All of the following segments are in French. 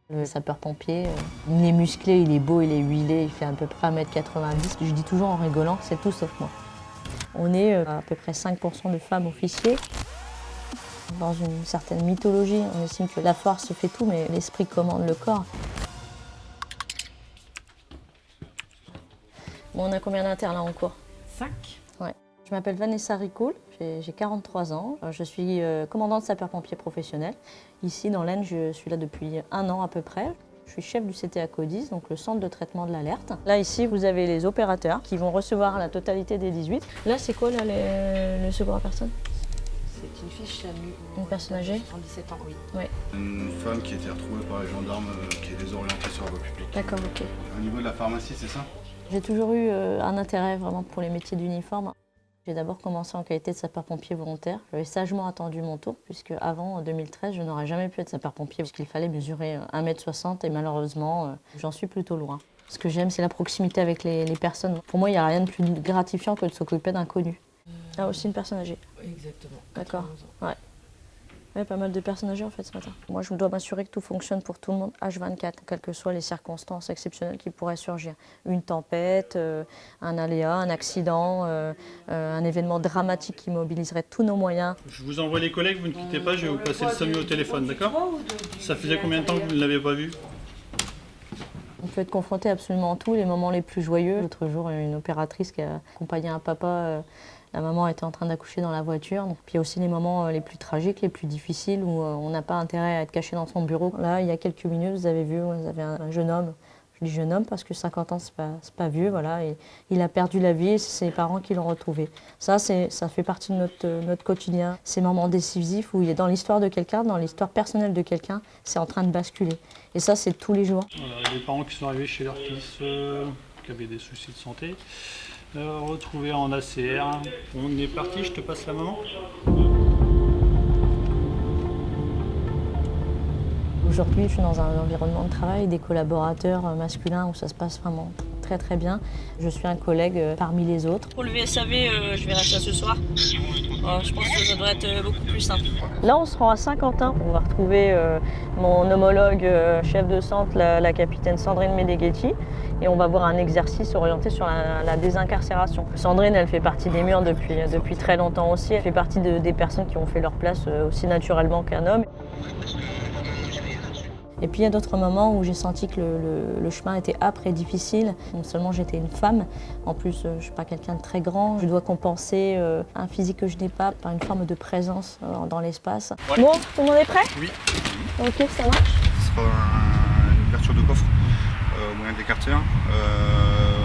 Le sapeur-pompier, il est musclé, il est beau, il est huilé, il fait à peu près 1,90 m. Je dis toujours en rigolant, c'est tout sauf moi. On est à peu près 5% de femmes officiers. Dans une certaine mythologie, on estime que la force fait tout, mais l'esprit commande le corps. Bon, on a combien d'internes là en cours? 5. Ouais. Je m'appelle Vanessa Ricoul, j'ai 43 ans. Je suis commandante sapeur-pompier professionnel. Ici, dans l'Aisne, je suis là depuis 1 an à peu près. Je suis chef du CTA CODIS, donc le centre de traitement de l'alerte. Là, ici, vous avez les opérateurs qui vont recevoir la totalité des 18. Là, c'est quoi là, le secours à personne? C'est une fille SAMU. Une personne âgée? 77 ans, oui. Ouais. Une femme qui a été retrouvée par les gendarmes qui est désorientée sur la voie publique. D'accord, ok. Au niveau de la pharmacie, c'est ça? J'ai toujours eu un intérêt vraiment pour les métiers d'uniforme. J'ai d'abord commencé en qualité de sapeur-pompier volontaire. J'avais sagement attendu mon tour, puisque avant, en 2013, je n'aurais jamais pu être sapeur-pompier, puisqu'il fallait mesurer 1,60 m et malheureusement, j'en suis plutôt loin. Ce que j'aime, c'est la proximité avec les personnes. Pour moi, il n'y a rien de plus gratifiant que de s'occuper d'inconnus. Ah, aussi une personne âgée. Exactement. D'accord. 91 ans. Ouais. Ouais, pas mal de personnes âgées en fait ce matin. Moi, je dois m'assurer que tout fonctionne pour tout le monde H24, quelles que soient les circonstances exceptionnelles qui pourraient surgir. Une tempête, un aléa, un accident, un événement dramatique qui mobiliserait tous nos moyens. Je vous envoie les collègues, vous ne quittez pas, je vais vous passer le SAMU au téléphone, d'accord? Ça faisait combien de temps que vous ne l'avez pas vu? On peut être confronté absolument à tous les moments les plus joyeux. L'autre jour, il y a une opératrice qui a accompagné un papa. La maman était en train d'accoucher dans la voiture. Puis il y a aussi les moments les plus tragiques, les plus difficiles, où on n'a pas intérêt à être caché dans son bureau. Là, il y a quelques minutes, vous avez vu, vous avez un jeune homme. Je dis jeune homme parce que 50 ans, c'est pas vieux, voilà. Et il a perdu la vie et c'est ses parents qui l'ont retrouvé. Ça fait partie de notre quotidien. Ces moments décisifs où il est dans l'histoire de quelqu'un, dans l'histoire personnelle de quelqu'un, c'est en train de basculer. Et ça, c'est tous les jours. Voilà, il y a des parents qui sont arrivés chez leur fils qui avait des soucis de santé. Retrouvés en ACR. On est parti, je te passe la maman. Aujourd'hui, je suis dans un environnement de travail, des collaborateurs masculins où ça se passe vraiment très très bien. Je suis un collègue parmi les autres. Pour le VSAV, je verrai ça ce soir. Je pense que ça devrait être beaucoup plus simple. Là, on se rend à Saint-Quentin. On va retrouver mon homologue chef de centre, la capitaine Sandrine Medeghetti. Et on va voir un exercice orienté sur la désincarcération. Sandrine, elle fait partie des murs depuis très longtemps aussi. Elle fait partie des personnes qui ont fait leur place aussi naturellement qu'un homme. Et puis il y a d'autres moments où j'ai senti que le chemin était âpre et difficile. Non seulement j'étais une femme, en plus je ne suis pas quelqu'un de très grand. Je dois compenser un physique que je n'ai pas par une forme de présence dans l'espace. Ouais. Bon, tout le monde est prêt? Oui. Ok, ça marche. Ce sera une ouverture de coffre au moyen de l'écarteur.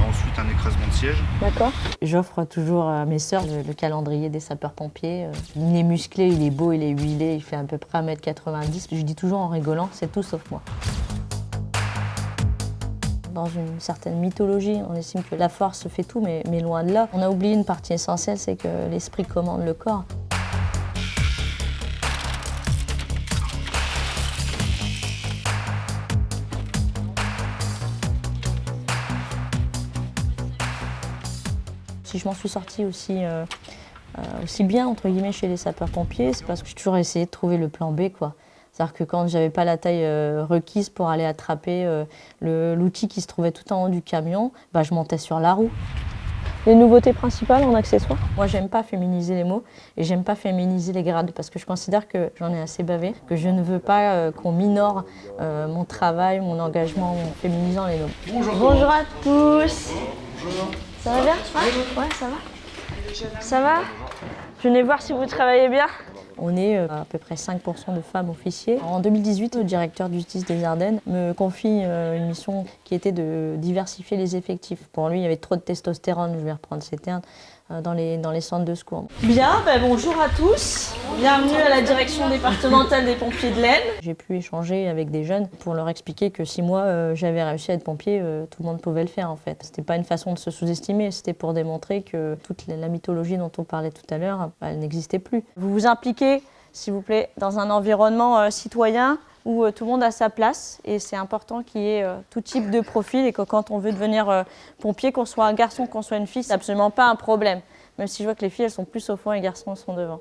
Ensuite un écrasement de siège. D'accord. J'offre toujours à mes sœurs le calendrier des sapeurs-pompiers. Il est musclé, il est beau, il est huilé, il fait à peu près 1,90 m. Je dis toujours en rigolant, c'est tout sauf moi. Dans une certaine mythologie, on estime que la force fait tout, mais loin de là. On a oublié une partie essentielle, c'est que l'esprit commande le corps. Si je m'en suis sortie aussi bien entre guillemets chez les sapeurs-pompiers, c'est parce que j'ai toujours essayé de trouver le plan B, quoi. C'est-à-dire que quand j'avais pas la taille requise pour aller attraper l'outil qui se trouvait tout en haut du camion, je montais sur la roue. Les nouveautés principales en accessoires. Moi, j'aime pas féminiser les mots et j'aime pas féminiser les grades parce que je considère que j'en ai assez bavé, que je ne veux pas qu'on minore mon travail, mon engagement en féminisant les mots. Bonjour à tous. Bonjour. Ça va bien? Ouais, ça va. Ça va? Je venais voir si vous travaillez bien. On est à peu près 5% de femmes officiers. En 2018, le directeur de justice des Ardennes me confie une mission qui était de diversifier les effectifs. Pour lui, il y avait trop de testostérone, je vais reprendre ces termes, dans les centres de secours. Bien, bonjour à tous. Bienvenue à la direction départementale des pompiers de l'Aisne. J'ai pu échanger avec des jeunes pour leur expliquer que si moi j'avais réussi à être pompier, tout le monde pouvait le faire en fait. C'était pas une façon de se sous-estimer, c'était pour démontrer que toute la mythologie dont on parlait tout à l'heure, elle n'existait plus. Vous vous impliquez, s'il vous plaît, dans un environnement citoyen où tout le monde a sa place et c'est important qu'il y ait tout type de profil et que quand on veut devenir pompier, qu'on soit un garçon, qu'on soit une fille, c'est absolument pas un problème. Même si je vois que les filles, elles sont plus au fond et les garçons sont devant.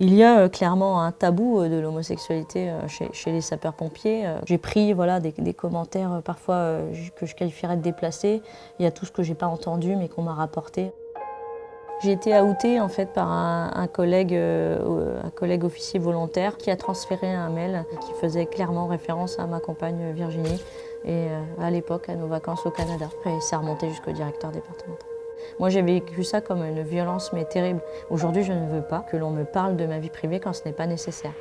Il y a clairement un tabou de l'homosexualité chez les sapeurs-pompiers. J'ai pris des commentaires parfois que je qualifierais de déplacés. Il y a tout ce que j'ai pas entendu mais qu'on m'a rapporté. J'ai été outée en fait par un collègue officier volontaire qui a transféré un mail qui faisait clairement référence à ma compagne Virginie et à l'époque à nos vacances au Canada. Et ça remontait jusqu'au directeur départemental. Moi j'ai vécu ça comme une violence mais terrible. Aujourd'hui je ne veux pas que l'on me parle de ma vie privée quand ce n'est pas nécessaire.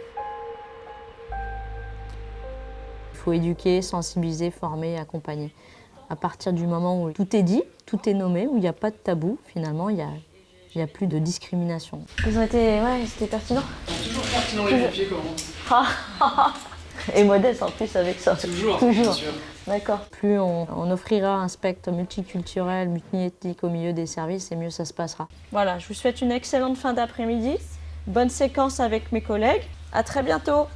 Il faut éduquer, sensibiliser, former, accompagner. À partir du moment où tout est dit, tout est nommé, où il n'y a pas de tabou, finalement il n'y a plus de discrimination. Ils ont été, c'était pertinent. Toujours pertinent les pompiers, comment? Et modeste en plus avec ça. Toujours. Bien sûr. D'accord. Plus on offrira un spectre multiculturel, multiethnique au milieu des services, et mieux ça se passera. Voilà, je vous souhaite une excellente fin d'après-midi. Bonne séquence avec mes collègues. À très bientôt.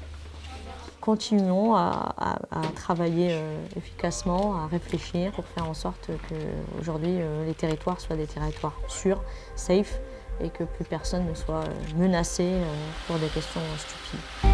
Continuons à travailler efficacement, à réfléchir pour faire en sorte qu'aujourd'hui les territoires soient des territoires sûrs, safe, et que plus personne ne soit menacé pour des questions stupides.